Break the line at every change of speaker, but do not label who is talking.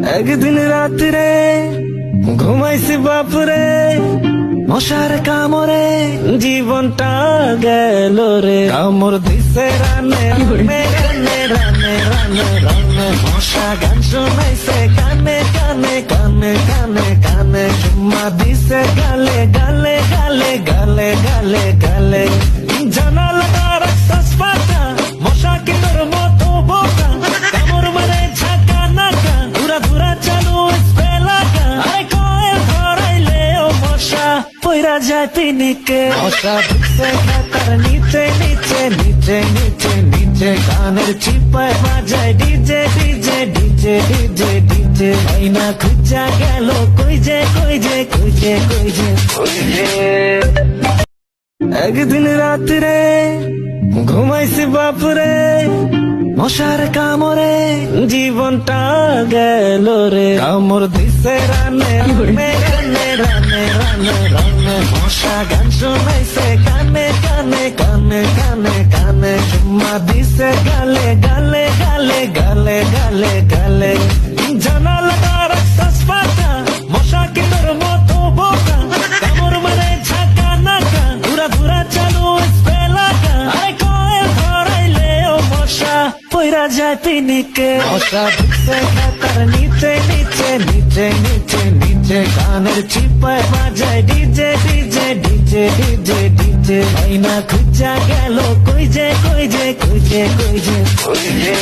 একদিন রাত্রে ঘুমাইছি বাপরে, মশার কামড়ে জীবনটা গেল রে। কামড় দিছে রানে রানে রানে রানে রানে রানে, মশা গান শোনাইছে কানে কানে কানে কানে কানে, চুম্মা দিছে গালে গালে গালে গালে গালে গালে। জানালা রাখছাস পাতা, মশা কি তোর মতো বোকা? কামড় মানে ঝাঁকা নাকা, ঘুরা ঘুরা চালু স্পেলাকা। আরে কয়েল ধরাইলে ও মশা পইরা যায় পিনিকে। মশা ঢুকছে খাতার নিচে নিচে নিচে নিচে নিচে, কানের চিপায় বাজায় DJ DJ DJ DJ DJ. আইনা খুঁজা গেল কই যে কই যে কই যে কই যে কই যে। একদিন রাত্রে ঘুমাইছি বাপরে, মশার কামড়ে জীবনটা গেল রে। কামড় দিছে রানে রানে রানে রানে রানে রানে, মশা গান শোনাইছে কানে কানে কানে কানে কানে, চুম্মা দিছে গালে গালে গালে গালে গালে গালে। জানালা রাখছাস পাতা, মশা কি তোর মতো বোকা? কামড় মানে ঝাঁকা নাকা, ঘুরা ঘুরা চালু স্পেলাকা। আরে কয়েল ধরাইলে ও মশা পইরা যায় পিনিকে। মশা ঢুকছে খাতার নিচে নিচে নিচে নিচে নিচে, কানের চিপায় বাজায় DJ DJ DJ DJ DJ. আইনা খুঁজা গেল কই যে কই যে কই যে কই যে কই যে।